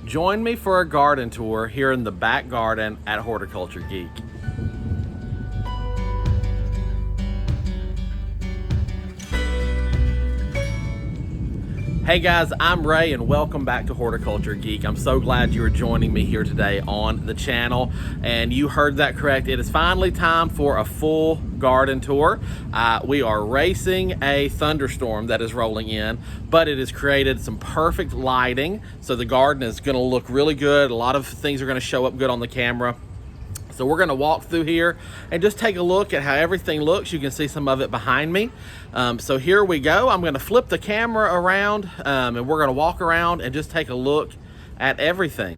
Join me for a garden tour here in the back garden at Horticulture Geek. Hey guys, I'm Ray and welcome back to Horticulture Geek. I'm so glad you are joining me here today on the channel. And you heard that correct. It is finally time for a full garden tour. We are racing a thunderstorm that is rolling in, but it has created some perfect lighting. So the garden is gonna look really good. A lot of things are gonna show up good on the camera. So we're gonna walk through here and just take a look at how everything looks. You can see some of it behind me. So here we go. I'm gonna flip the camera around and we're gonna walk around and just take a look at everything.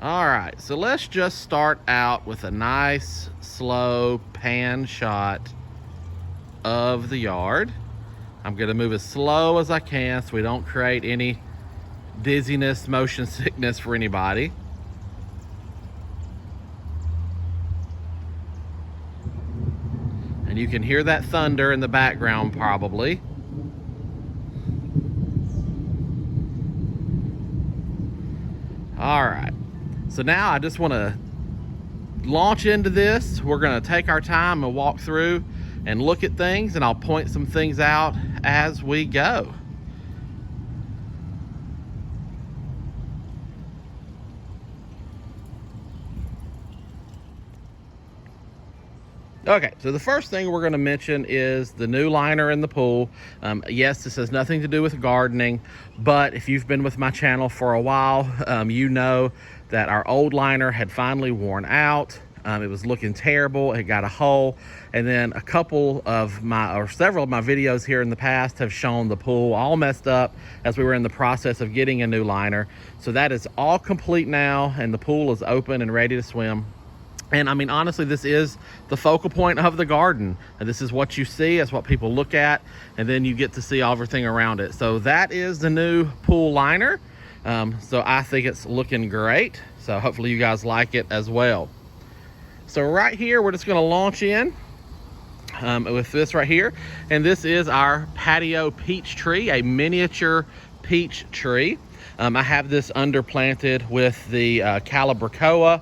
All right, so let's just start out with a nice, slow pan shot of the yard. I'm gonna move as slow as I can so we don't create any dizziness, motion sickness for anybody. And you can hear that thunder in the background probably. All right, so now I just want to launch into this. We're going to take our time and walk through and look at things, and I'll point some things out as we go. Okay, so the first thing we're going to mention is the new liner in the pool. Yes, this has nothing to do with gardening, but if you've been with my channel for a while, you know that our old liner had finally worn out. It was looking terrible. It got a hole, and then several of my videos here in the past have shown the pool all messed up as we were in the process of getting a new liner. So that is all complete now, and the pool is open and ready to swim. And I mean, honestly, this is the focal point of the garden. And this is what you see, it's what people look at, and then you get to see everything around it. So that is the new pool liner. So I think it's looking great. So hopefully you guys like it as well. So right here, we're just gonna launch in with this right here. And this is our patio peach tree, a miniature peach tree. I have this underplanted with the Calibrachoa.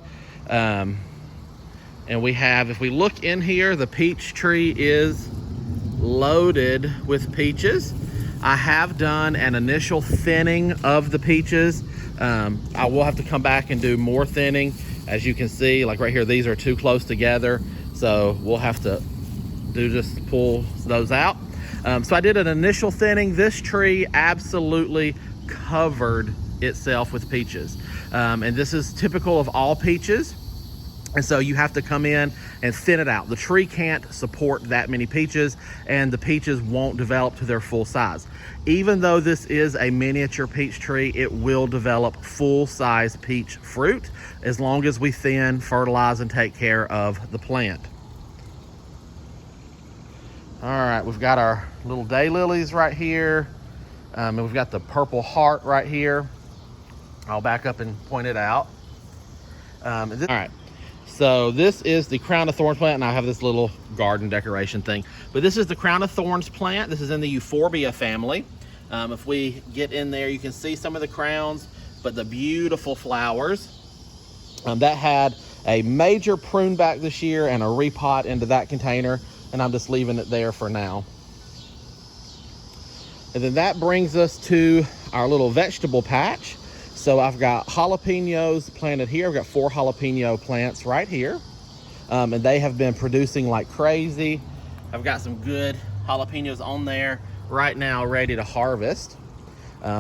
And we have, if we look in here, the peach tree is loaded with peaches. I have done an initial thinning of the peaches. I will have to come back and do more thinning. As you can see, like right here, these are too close together. So we'll have to just pull those out. So I did an initial thinning. This tree absolutely covered itself with peaches. And this is typical of all peaches. And so you have to come in and thin it out. The tree can't support that many peaches, and the peaches won't develop to their full size. Even though this is a miniature peach tree, it will develop full-size peach fruit as long as we thin, fertilize, and take care of the plant. All right, we've got our little daylilies right here, and we've got the purple heart right here. I'll back up and point it out. All right. So this is the crown of thorns plant, and I have this little garden decoration thing. But this is the crown of thorns plant. This is in the euphorbia family. If we get in there, you can see some of the crowns, but the beautiful flowers. That had a major prune back this year and a repot into that container, and I'm just leaving it there for now. And then that brings us to our little vegetable patch. So I've got jalapenos planted here. I've got 4 jalapeno plants right here. And they have been producing like crazy. I've got some good jalapenos on there right now ready to harvest.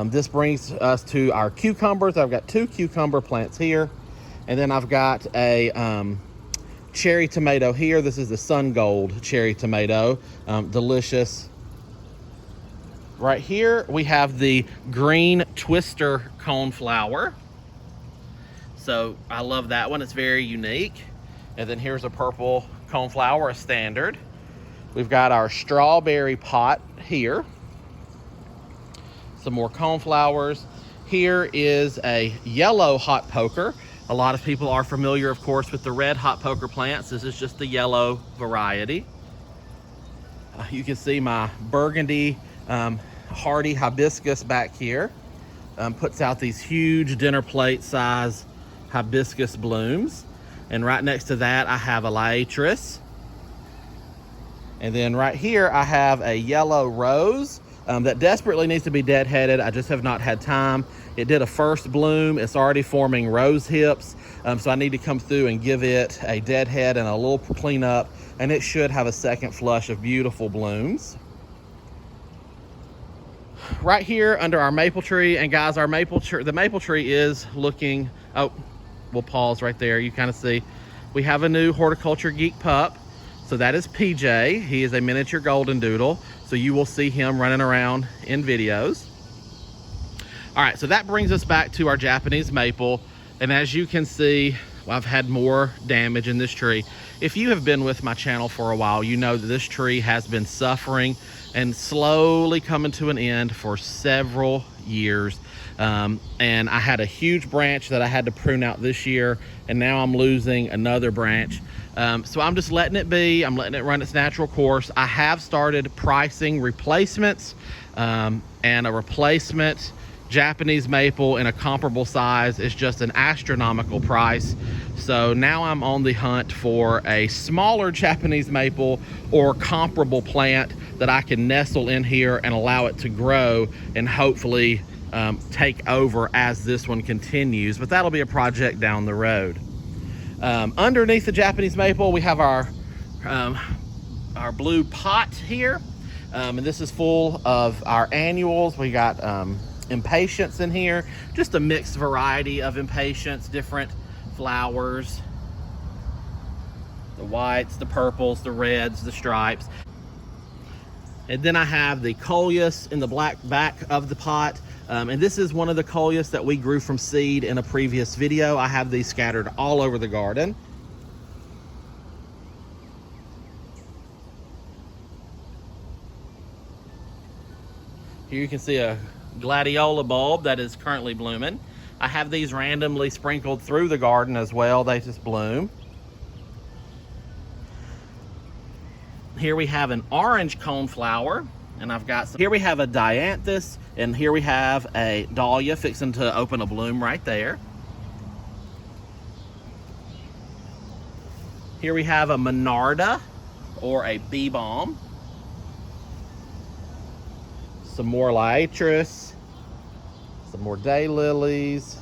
This brings us to our cucumbers. I've got 2 cucumber plants here. And then I've got a cherry tomato here. This is the Sun Gold cherry tomato. Delicious. Right here, we have the green twister coneflower. So I love that one, it's very unique. And then here's a purple coneflower, a standard. We've got our strawberry pot here. Some more coneflowers. Here is a yellow hot poker. A lot of people are familiar, of course, with the red hot poker plants. This is just the yellow variety. You can see my burgundy hardy hibiscus back here. puts out these huge dinner plate size hibiscus blooms. And right next to that, I have a liatris. And then right here, I have a yellow rose that desperately needs to be deadheaded. I just have not had time. It did a first bloom. It's already forming rose hips. So I need to come through and give it a deadhead and a little cleanup, and it should have a second flush of beautiful blooms. Right here under our maple tree, and guys, the maple tree is looking, oh, we'll pause right there. You kind of see, we have a new Horticulture Geek pup. So that is PJ. He is a miniature golden doodle. So you will see him running around in videos. All right, so that brings us back to our Japanese maple. And as you can see, I've had more damage in this tree. If you have been with my channel for a while, you know that this tree has been suffering and slowly coming to an end for several years. And I had a huge branch that I had to prune out this year, and now I'm losing another branch. So I'm just letting it be. I'm letting it run its natural course. I have started pricing replacements, and a replacement Japanese maple in a comparable size is just an astronomical price. So now I'm on the hunt for a smaller Japanese maple or comparable plant that I can nestle in here and allow it to grow and hopefully take over as this one continues, but that'll be a project down the road. Underneath the Japanese maple, we have our blue pot here, and this is full of our annuals. We got impatiens in here, just a mixed variety of impatiens, different flowers, the whites, the purples, the reds, the stripes. And then I have the coleus in the black back of the pot. And this is one of the coleus that we grew from seed in a previous video. I have these scattered all over the garden. Here you can see a gladiola bulb that is currently blooming. I have these randomly sprinkled through the garden as well. They just bloom. Here we have an orange coneflower, and I've got some. Here we have a dianthus, and here we have a dahlia fixing to open a bloom right there. Here we have a monarda, or a bee balm. Some more liatris, some more daylilies.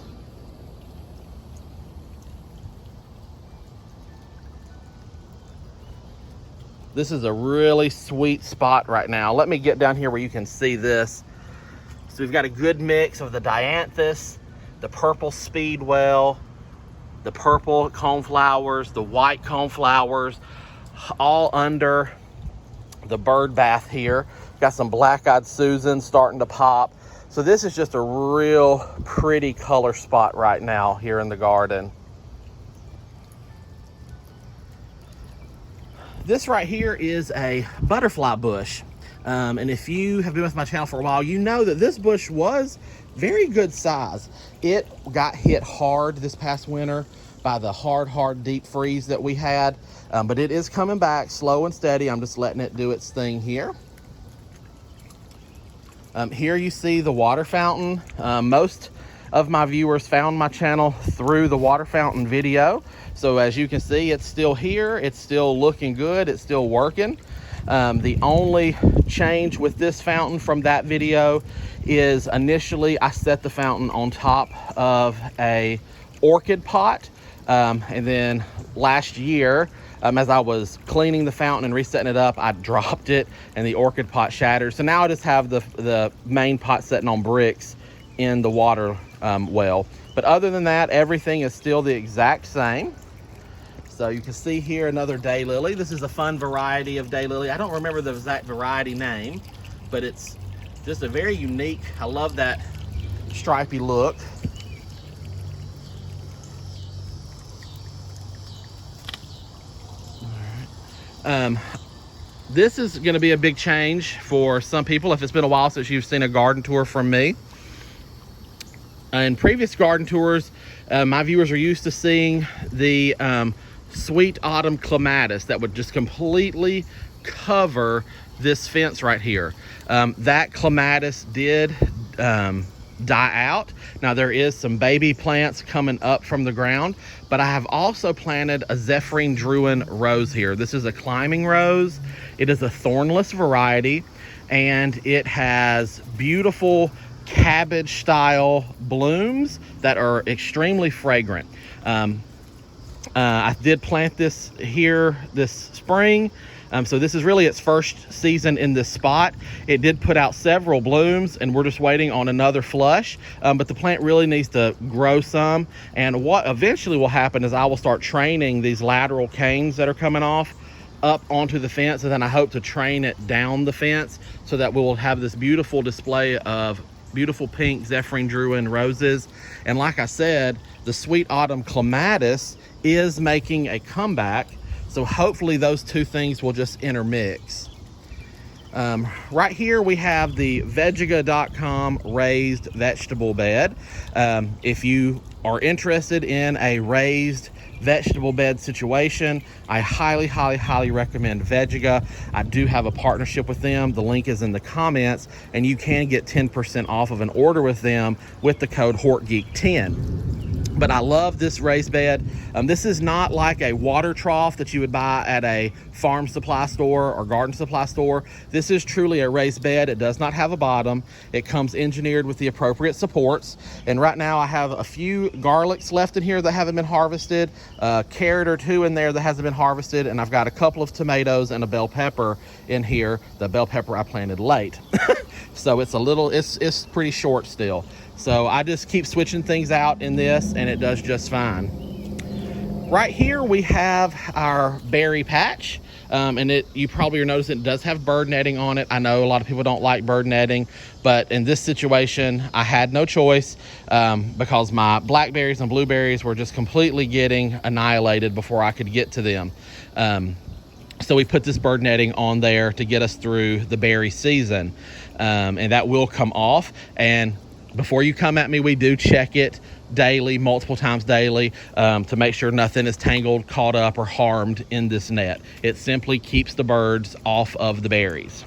This is a really sweet spot right now. Let me get down here where you can see this. So we've got a good mix of the dianthus, the purple speedwell, the purple coneflowers, the white coneflowers, all under the bird bath here. Got some black-eyed Susan starting to pop. So this is just a real pretty color spot right now here in the garden. This right here is a butterfly bush. And if you have been with my channel for a while, you know that this bush was very good size. It got hit hard this past winter by the hard deep freeze that we had. But it is coming back slow and steady. I'm just letting it do its thing here. Here you see the water fountain. Most of my viewers found my channel through the water fountain video. So as you can see, it's still here. It's still looking good. It's still working. The only change with this fountain from that video is initially I set the fountain on top of a orchid pot. And then last year, as I was cleaning the fountain and resetting it up, I dropped it and the orchid pot shattered. So now I just have the main pot sitting on bricks in the water well. But other than that, everything is still the exact same. So you can see here another daylily. This is a fun variety of daylily. I don't remember the exact variety name, but it's just a very unique, I love that stripy look. This is going to be a big change for some people if it's been a while since you've seen a garden tour from me. In previous garden tours, my viewers are used to seeing the sweet autumn clematis that would just completely cover this fence right here. That clematis did die out. Now there is some baby plants coming up from the ground, but I have also planted a Zephyrine Druin rose here. This is a climbing rose. It is a thornless variety, and it has beautiful cabbage style blooms that are extremely fragrant. I did plant this here this spring. So this is really its first season in this spot. It did put out several blooms, and we're just waiting on another flush. But the plant really needs to grow some. And what eventually will happen is I will start training these lateral canes that are coming off up onto the fence, and then I hope to train it down the fence so that we will have this beautiful display of beautiful pink Zephyrine Druin roses. And like I said, the Sweet Autumn Clematis is making a comeback. So hopefully those two things will just intermix. Right here we have the Vegiga.com raised vegetable bed. If you are interested in a raised vegetable bed situation, I highly recommend Vegiga. I do have a partnership with them. The link is in the comments, and you can get 10% off of an order with them with the code HortGeek10. But I love this raised bed. This is not like a water trough that you would buy at a farm supply store or garden supply store. This is truly a raised bed. It does not have a bottom. It comes engineered with the appropriate supports. And right now I have a few garlics left in here that haven't been harvested, a carrot or two in there that hasn't been harvested, and I've got a couple of tomatoes and a bell pepper in here. The bell pepper I planted late. So it's pretty short still. So I just keep switching things out in this, and it does just fine. Right here we have our berry patch, and you probably are noticing it does have bird netting on it. I know a lot of people don't like bird netting, but in this situation I had no choice, because my blackberries and blueberries were just completely getting annihilated before I could get to them. So we put this bird netting on there to get us through the berry season, and that will come off. And before you come at me, we do check it daily, multiple times daily, to make sure nothing is tangled, caught up, or harmed in this net. It simply keeps the birds off of the berries.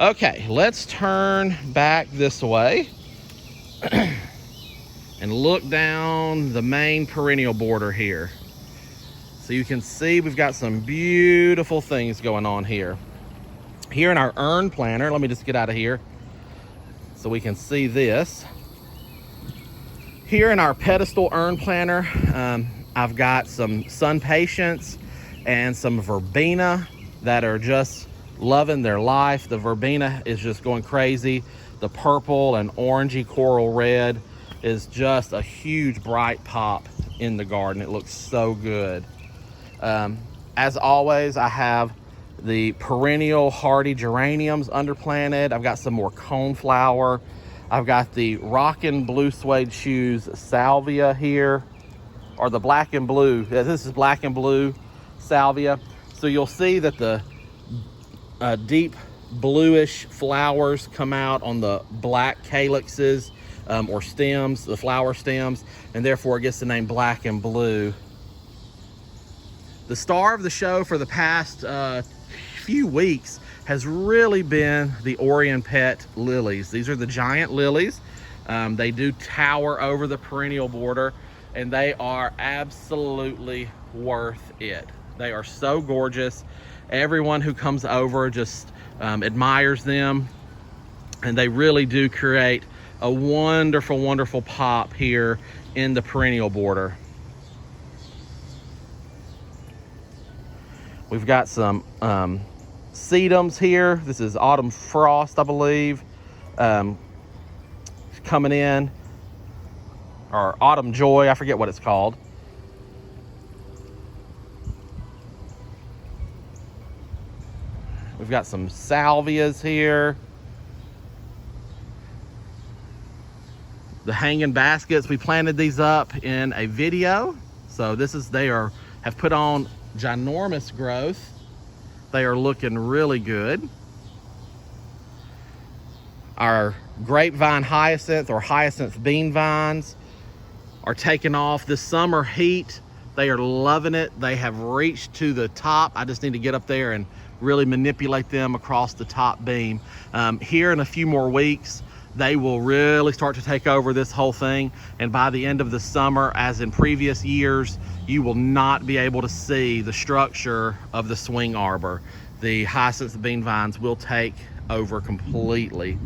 Okay, let's turn back this way and look down the main perennial border here. So you can see we've got some beautiful things going on here. Here in our urn planter, let me just get out of here so we can see this. Here in our pedestal urn planter, I've got some sun patience and some verbena that are just loving their life. The verbena is just going crazy. The purple and orangey coral red is just a huge bright pop in the garden. It looks so good. As always, I have the perennial hardy geraniums underplanted. I've got some more coneflower. I've got the rockin' blue suede shoes salvia here, or the black and blue. This is black and blue salvia. So you'll see that the deep bluish flowers come out on the black calyxes, or stems, the flower stems, and therefore it gets the name black and blue. The star of the show for the past few weeks has really been the Orion Pet lilies. These are the giant lilies. They do tower over the perennial border, and they are absolutely worth it. They are so gorgeous. Everyone who comes over just admires them, and they really do create a wonderful pop here in the perennial border. We've got some sedums here. This is Autumn Frost, I believe, coming in, or Autumn Joy, I forget what it's called. We've got some salvias here. The hanging baskets, we planted these up in a video. So they have put on ginormous growth. They are looking really good. Our grapevine hyacinth, or hyacinth bean vines, are taking off. This summer heat, they are loving it. They have reached to the top. I just need to get up there and really manipulate them across the top beam. Here in a few more weeks, they will really start to take over this whole thing. And by the end of the summer, as in previous years, you will not be able to see the structure of the swing arbor. The hyacinth bean vines will take over completely.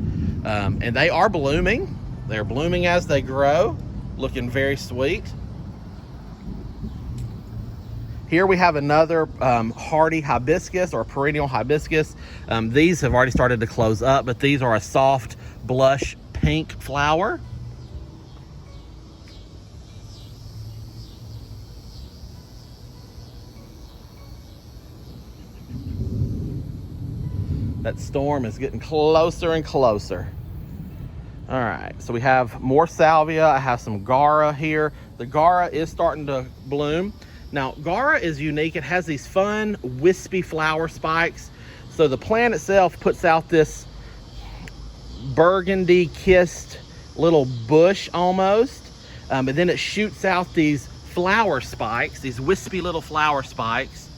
And they are blooming. They're blooming as they grow, looking very sweet. Here we have another hardy hibiscus or perennial hibiscus. These have already started to close up, but these are a soft blush pink flower. That storm is getting closer and closer. All right, so we have more salvia. I have some Gara here. The Gara is starting to bloom. Now, Gara is unique. It has these fun, wispy flower spikes. So the plant itself puts out this burgundy kissed little bush almost. And then it shoots out these flower spikes, these wispy little flower spikes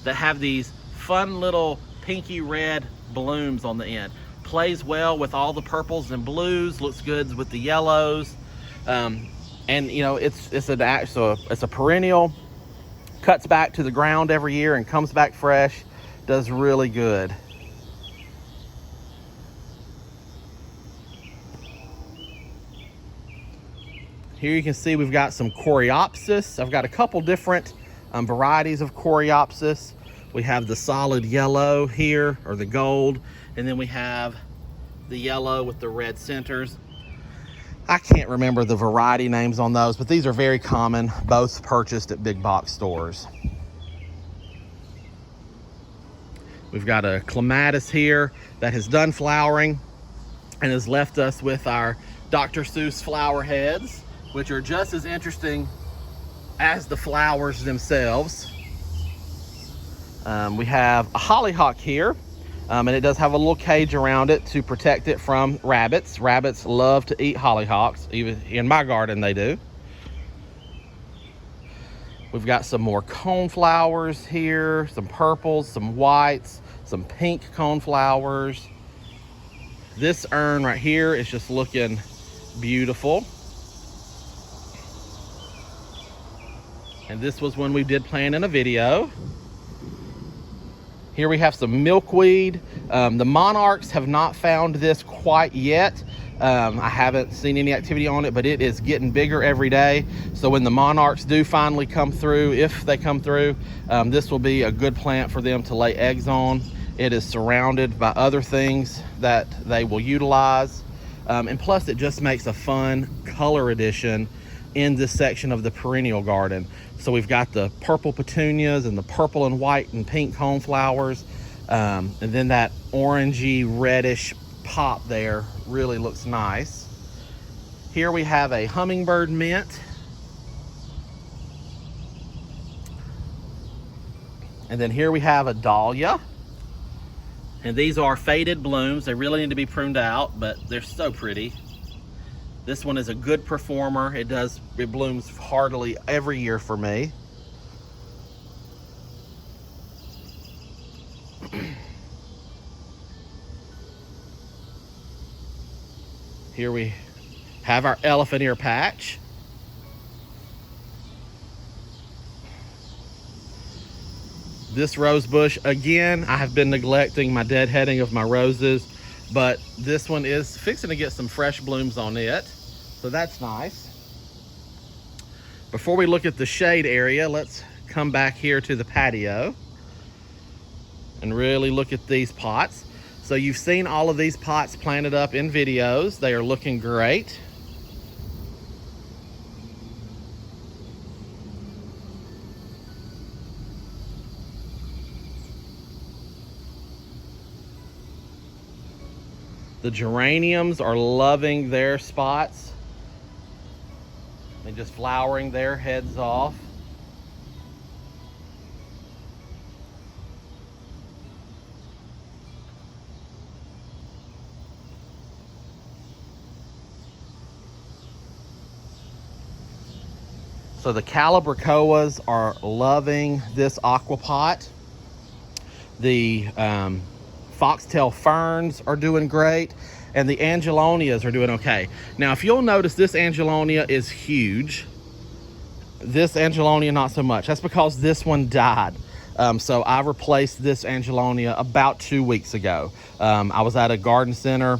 that have these fun little pinky red blooms on the end. Plays well with all the purples and blues, looks good with the yellows. And you know, it's a perennial. Cuts back to the ground every year and comes back fresh. Does really good. Here you can see we've got some coreopsis. I've got a couple different varieties of coreopsis. We have the solid yellow here, or the gold, and then we have the yellow with the red centers. I can't remember the variety names on those, but these are very common, both purchased at big box stores. We've got a clematis here that has done flowering and has left us with our Dr. Seuss flower heads, which are just as interesting as the flowers themselves. We have a hollyhock here. And it does have a little cage around it to protect it from rabbits. Rabbits love to eat hollyhocks. Even in my garden, they do. We've got some more coneflowers here, some purples, some whites, some pink coneflowers. This urn right here is just looking beautiful. And this was when we did plant in a video. Here we have some milkweed. The monarchs have not found this quite yet. I haven't seen any activity on it, but it is getting bigger every day. So when the monarchs do finally come through, if they come through, this will be a good plant for them to lay eggs on. It is surrounded by other things that they will utilize. And plus it just makes a fun color addition in this section of the perennial garden. So we've got the purple petunias and the purple and white and pink coneflowers. And then that orangey reddish pop there really looks nice. Here we have a hummingbird mint. And then here we have a dahlia. And these are faded blooms. They really need to be pruned out, but they're so pretty. This one is a good performer. It blooms heartily every year for me. Here we have our elephant ear patch. This rose bush, again, I have been neglecting my deadheading of my roses, but this one is fixing to get some fresh blooms on it, so that's nice. Before we look at the shade area, let's come back here to the patio and really look at these pots. So you've seen all of these pots planted up in videos. They are looking great. The geraniums are loving their spots. They're just flowering their heads off. So the calibrachoas are loving this aqua pot. The foxtail ferns are doing great. and the Angelonias are doing okay. Now, if you'll notice, this Angelonia is huge. This Angelonia, not so much. That's because this one died. So I replaced this Angelonia about 2 weeks ago. I was at a garden center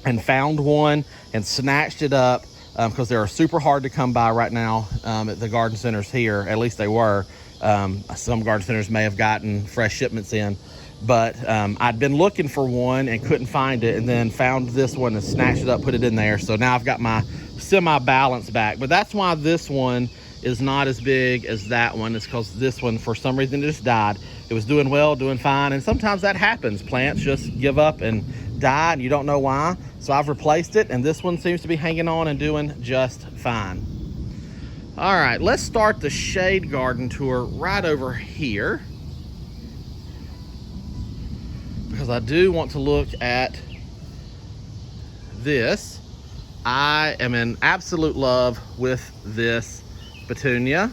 and found one and snatched it up because they're super hard to come by right now at the garden centers here. At least they were. Some garden centers may have gotten fresh shipments in. But I'd been looking for one and couldn't find it, and then found this one and snatched it up, put it in there. So now I've got my semi-balance back. But that's why this one is not as big as that one. It's because this one, for some reason, just died. It was doing well, doing fine, and sometimes that happens. Plants just give up and die, and you don't know why. So I've replaced it, and this one seems to be hanging on and doing just fine. All right, let's start the shade garden tour right over here, because I do want to look at this. I am in absolute love with this petunia,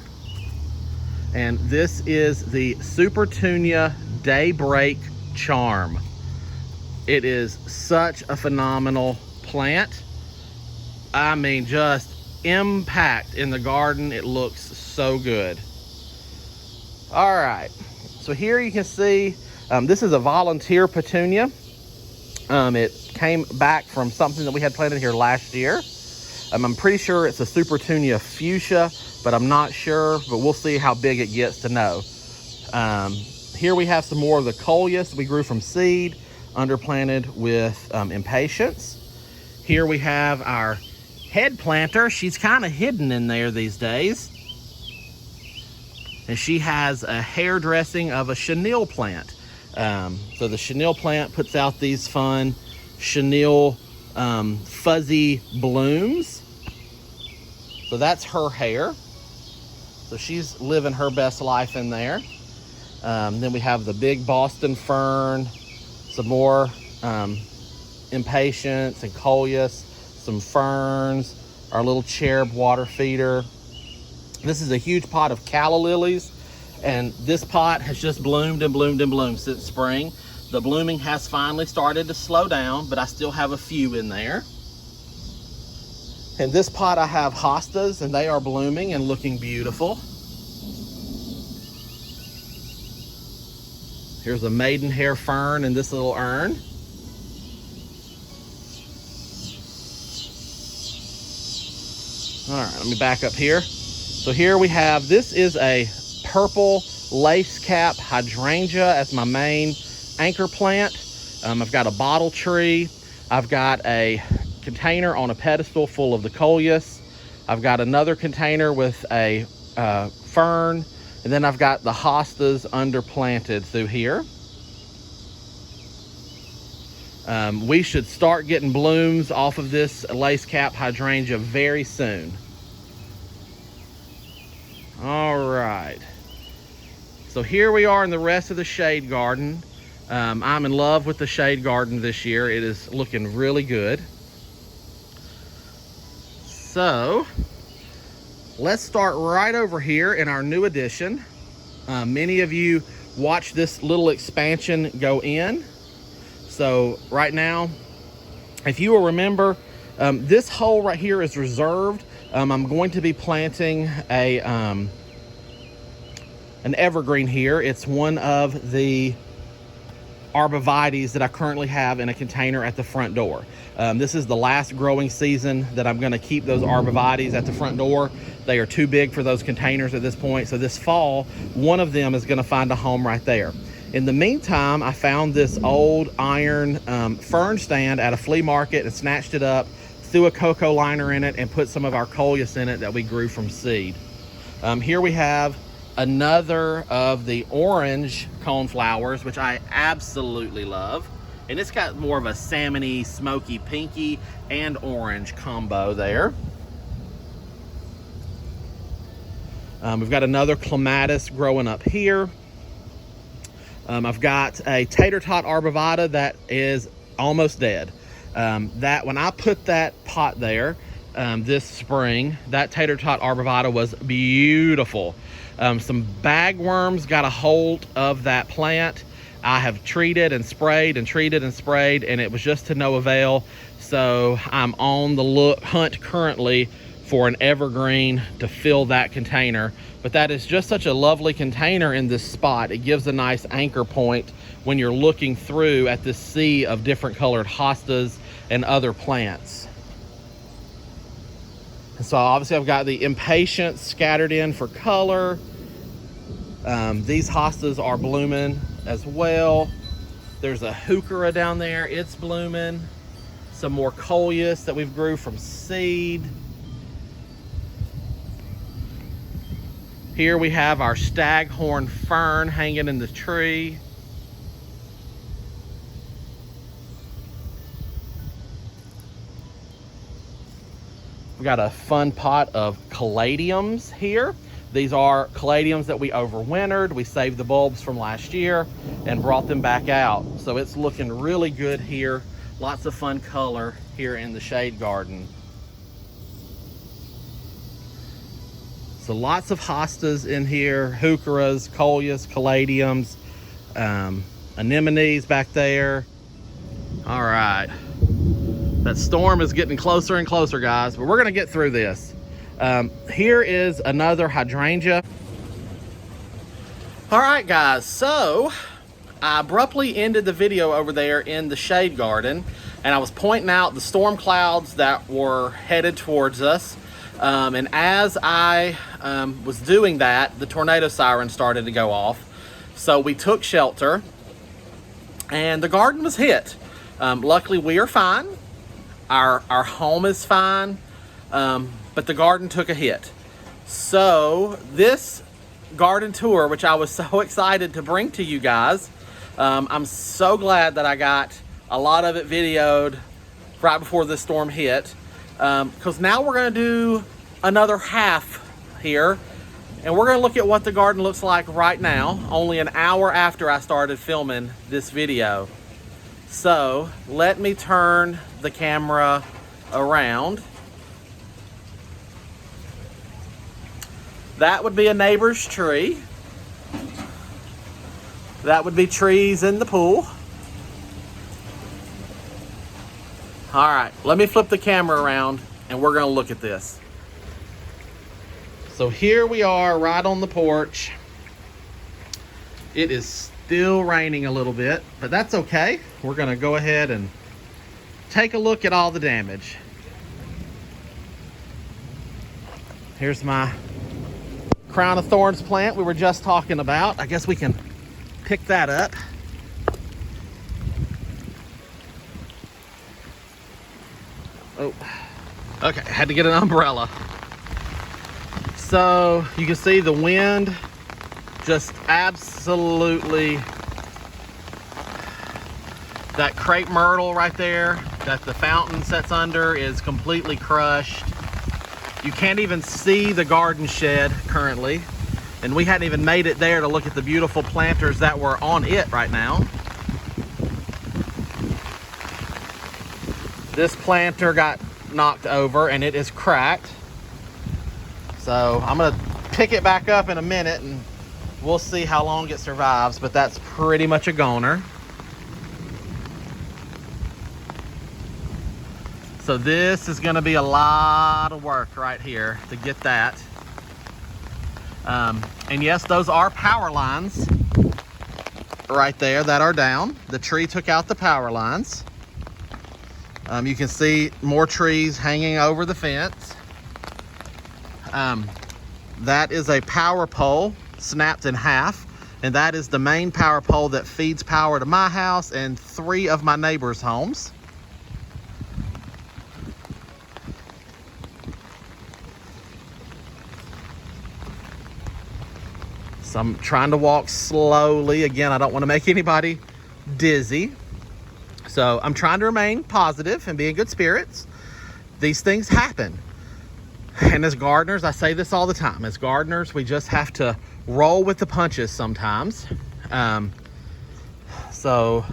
and this is the Supertunia Daybreak Charm. It is such a phenomenal plant. I mean, just impact in the garden. It looks so good. All right, so here you can see this is a volunteer petunia. It came back from something that we had planted here last year. I'm pretty sure it's a Supertunia fuchsia, but I'm not sure, but we'll see how big it gets to know. Here we have some more of the coleus we grew from seed, underplanted with impatiens. Here we have our head planter. She's kind of hidden in there these days. And she has a hair dressing of a chenille plant. So the chenille plant puts out these fun chenille fuzzy blooms. So that's her hair. So she's living her best life in there. Then we have the big Boston fern, some more impatiens and coleus, some ferns, our little cherub water feeder. This is a huge pot of calla lilies, and this pot has just bloomed and bloomed and bloomed since spring. The blooming has finally started to slow down, but I still have a few in there. In this pot I have hostas, and they are blooming and looking beautiful. Here's a maidenhair fern in this little urn. All right, let me back up here. So here we have, this is a purple lace cap hydrangea as my main anchor plant. I've got a bottle tree. I've got a container on a pedestal full of the coleus. I've got another container with a fern, and then I've got the hostas underplanted through here. We should start getting blooms off of this lace cap hydrangea very soon. All right, so here we are in the rest of the shade garden. I'm in love with the shade garden this year. It is looking really good. So let's start right over here in our new addition. Many of you watched this little expansion go in. So right now, if you will remember, this hole right here is reserved. I'm going to be planting an evergreen here. It's one of the arborvitaes that I currently have in a container at the front door. This is the last growing season that I'm gonna keep those arborvitaes at the front door. They are too big for those containers at this point. So this fall, one of them is gonna find a home right there. In the meantime, I found this old iron fern stand at a flea market and snatched it up, threw a cocoa liner in it, and put some of our coleus in it that we grew from seed. Here we have another of the orange coneflowers, which I absolutely love. And it's got more of a salmony, smoky, pinky, and orange combo there. We've got another clematis growing up here. I've got a tater tot arborvitae that is almost dead. That when I put that pot there this spring, that tater tot arborvitae was beautiful. Some bagworms got a hold of that plant. I have treated and sprayed and treated and sprayed, and it was just to no avail. So I'm on the hunt currently for an evergreen to fill that container. But that is just such a lovely container in this spot. It gives a nice anchor point when you're looking through at this sea of different colored hostas and other plants. And so obviously I've got the impatiens scattered in for color. These hostas are blooming as well. There's a heuchera down there, it's blooming. Some more coleus that we've grew from seed. Here we have our staghorn fern hanging in the tree. We've got a fun pot of caladiums here. These are caladiums that we overwintered. We saved the bulbs from last year and brought them back out. So it's looking really good here. Lots of fun color here in the shade garden. So lots of hostas in here, heucheras, coleus, caladiums, anemones back there. All right, that storm is getting closer and closer, guys, but we're gonna get through this. Here is another hydrangea. All right, guys, so I abruptly ended the video over there in the shade garden, and I was pointing out the storm clouds that were headed towards us. And as I was doing that, the tornado siren started to go off. So we took shelter, and the garden was hit. Luckily, we are fine. Our home is fine, but the garden took a hit. So this garden tour, which I was so excited to bring to you guys, I'm so glad that I got a lot of it videoed right before this storm hit, because now we're going to do another half here, and we're going to look at what the garden looks like right now, only an hour after I started filming this video. So let me turn the camera around. That would be a neighbor's tree. That would be trees in the pool. All right, let me flip the camera around and we're gonna look at this. So here we are right on the porch. It is still raining a little bit, but that's okay. We're gonna go ahead and take a look at all the damage. Here's my crown of thorns plant we were just talking about. I guess we can pick that up. Oh, okay, had to get an umbrella. So you can see the wind just absolutely, that crepe myrtle right there that the fountain sits under is completely crushed. You can't even see the garden shed currently, and we hadn't even made it there to look at the beautiful planters that were on it right now. This planter got knocked over and it is cracked. So I'm gonna pick it back up in a minute and we'll see how long it survives, but that's pretty much a goner. So this is gonna be a lot of work right here to get that. And yes, those are power lines right there that are down. The tree took out the power lines. You can see more trees hanging over the fence. That is a power pole snapped in half, and that is the main power pole that feeds power to my house and 3 of my neighbors' homes. So I'm trying to walk slowly. Again, I don't want to make anybody dizzy. So I'm trying to remain positive and be in good spirits. These things happen. And as gardeners, I say this all the time, as gardeners, we just have to roll with the punches sometimes. So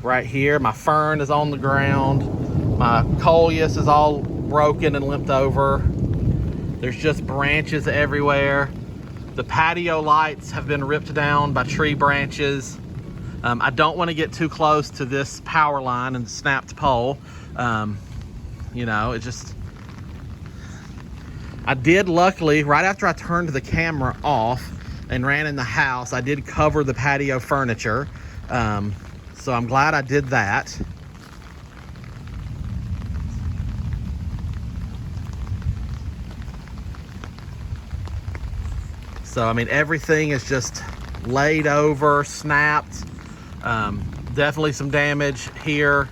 right here, my fern is on the ground. My coleus is all broken and limped over. There's just branches everywhere. The patio lights have been ripped down by tree branches. I don't want to get too close to this power line and snapped pole. You know, it just, I did luckily, right after I turned the camera off and ran in the house, I did cover the patio furniture. So I'm glad I did that. So, I mean, everything is just laid over, snapped. Definitely some damage here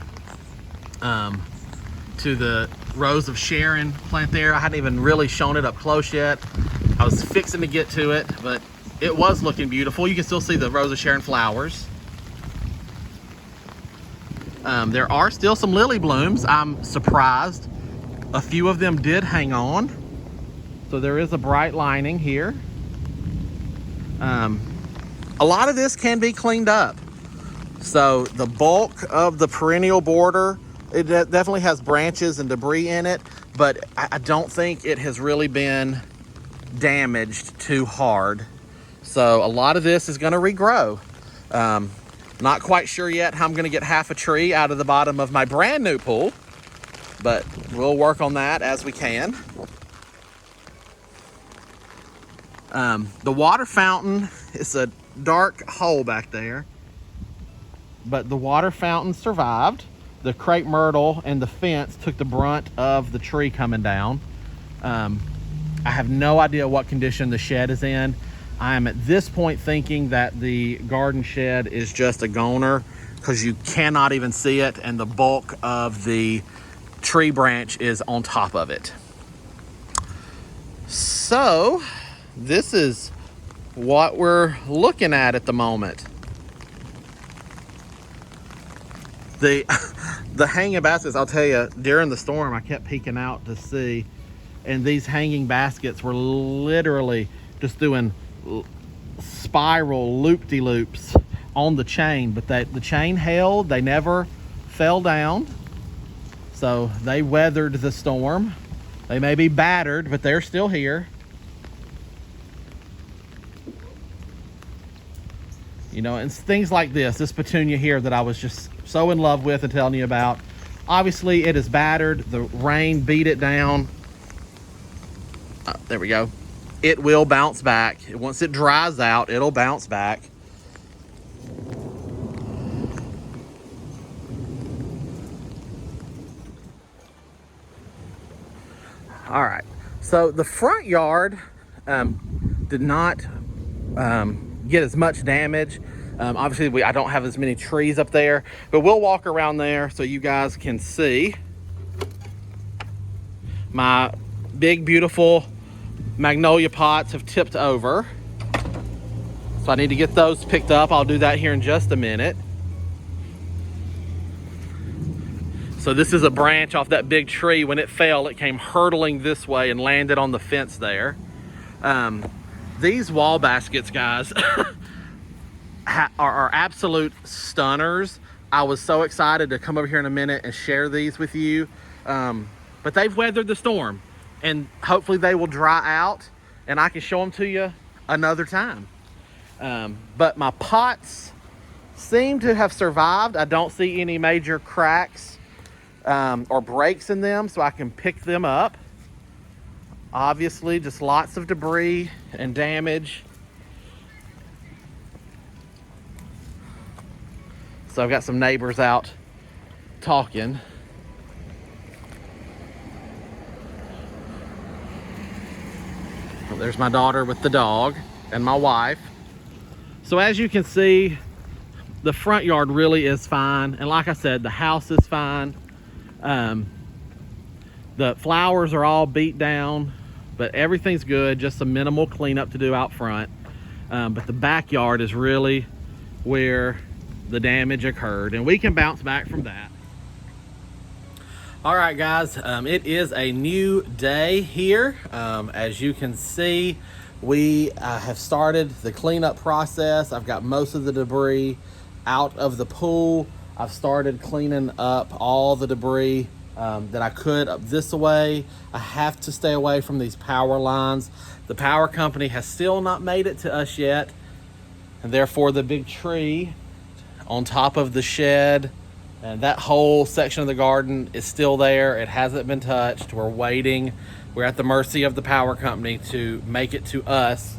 to the Rose of Sharon plant there. I hadn't even really shown it up close yet. I was fixing to get to it, but it was looking beautiful. You can still see the Rose of Sharon flowers. There are still some lily blooms. I'm surprised. A few of them did hang on. So there is a bright lining here. A lot of this can be cleaned up. So the bulk of the perennial border, it definitely has branches and debris in it, but I don't think it has really been damaged too hard. So a lot of this is going to regrow. Not quite sure yet how I'm going to get half a tree out of the bottom of my brand new pool, but we'll work on that as we can. The water fountain is a dark hole back there, but the water fountain survived. The crepe myrtle and the fence took the brunt of the tree coming down. I have no idea what condition the shed is in. I am at this point thinking that the garden shed is just a goner because you cannot even see it, and the bulk of the tree branch is on top of it. So this is what we're looking at the moment. The hanging baskets, I'll tell you, during the storm, I kept peeking out to see, and these hanging baskets were literally just doing spiral loop-de-loops on the chain, but the chain held. They never fell down, so they weathered the storm. They may be battered, but they're still here. You know, and things like this petunia here that I was just so in love with and telling you about. Obviously, it is battered. The rain beat it down. There we go. It will bounce back. Once it dries out, it'll bounce back. All right. So the front yard did not get as much damage. Obviously, I don't have as many trees up there, but we'll walk around there so you guys can see. My big, beautiful magnolia pots have tipped over, so I need to get those picked up. I'll do that here in just a minute. So this is a branch off that big tree. When it fell, it came hurtling this way and landed on the fence there. These wall baskets, guys, are absolute stunners. I was so excited to come over here in a minute and share these with you. But they've weathered the storm, and hopefully they will dry out and I can show them to you another time. But my pots seem to have survived. I don't see any major cracks or breaks in them, so I can pick them up. Obviously, just lots of debris and damage. So I've got some neighbors out talking. Well, there's my daughter with the dog and my wife. So as you can see, the front yard really is fine. And like I said, the house is fine. The flowers are all beat down, but everything's good. Just some minimal cleanup to do out front. But the backyard is really where the damage occurred, and we can bounce back from that. All right, guys, it is a new day here. As you can see, we have started the cleanup process. I've got most of the debris out of the pool. I've started cleaning up all the debris that I could up this way. I have to stay away from these power lines. The power company has still not made it to us yet, and therefore the big tree on top of the shed. And that whole section of the garden is still there. It hasn't been touched. We're waiting. We're at the mercy of the power company to make it to us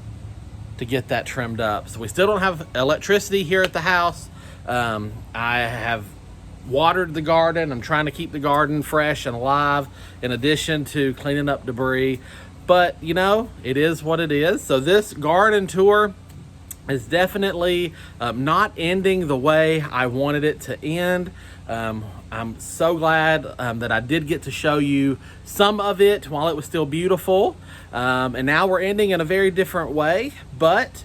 to get that trimmed up. So we still don't have electricity here at the house. I have watered the garden. I'm trying to keep the garden fresh and alive in addition to cleaning up debris. But, you know, it is what it is. So this garden tour is definitely not ending the way I wanted it to end. I'm so glad that I did get to show you some of it while it was still beautiful. And now we're ending in a very different way, but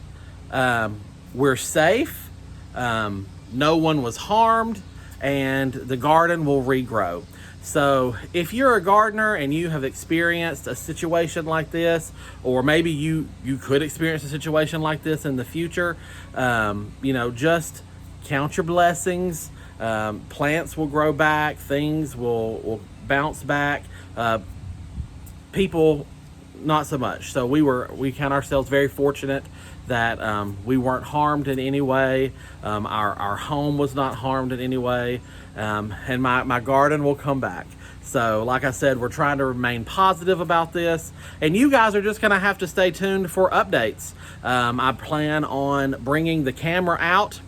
we're safe. No one was harmed, and the garden will regrow. So if you're a gardener and you have experienced a situation like this, or maybe you could experience a situation like this in the future, you know, just count your blessings. Plants will grow back, things will bounce back. People, not so much. So we count ourselves very fortunate that we weren't harmed in any way. Our home was not harmed in any way. And my garden will come back. So like I said, we're trying to remain positive about this, and you guys are just gonna have to stay tuned for updates. I plan on bringing the camera out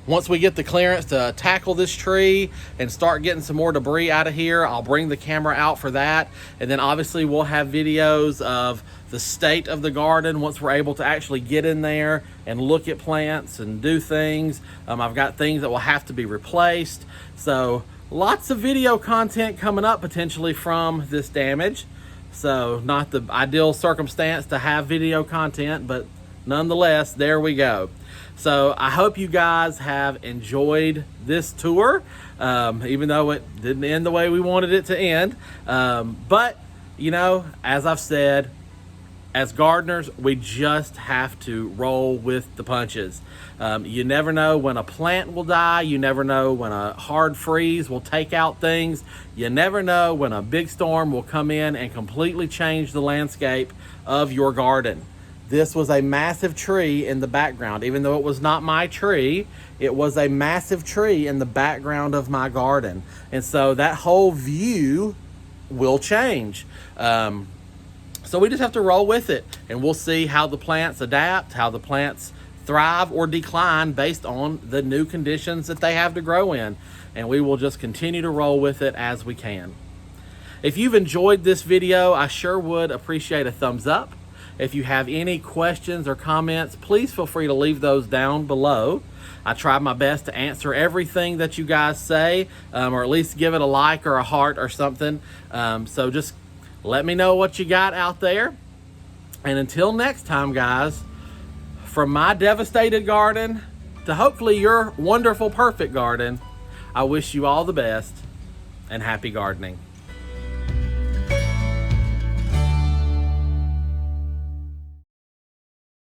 once we get the clearance to tackle this tree and start getting some more debris out of here. I'll bring the camera out for that, and then obviously we'll have videos of the state of the garden once we're able to actually get in there and look at plants and do things. I've got things that will have to be replaced. So lots of video content coming up potentially from this damage. So not the ideal circumstance to have video content, but nonetheless, there we go. So I hope you guys have enjoyed this tour, even though it didn't end the way we wanted it to end. But, you know, as I've said, as gardeners, we just have to roll with the punches. You never know when a plant will die. You never know when a hard freeze will take out things. You never know when a big storm will come in and completely change the landscape of your garden. This was a massive tree in the background. Even though it was not my tree, it was a massive tree in the background of my garden. And so that whole view will change. So we just have to roll with it, and we'll see how the plants adapt, how the plants thrive or decline based on the new conditions that they have to grow in. And we will just continue to roll with it as we can. If you've enjoyed this video, I sure would appreciate a thumbs up. If you have any questions or comments, please feel free to leave those down below. I try my best to answer everything that you guys say, or at least give it a like or a heart or something. So just let me know what you got out there. And until next time, guys, from my devastated garden to hopefully your wonderful, perfect garden, I wish you all the best and happy gardening.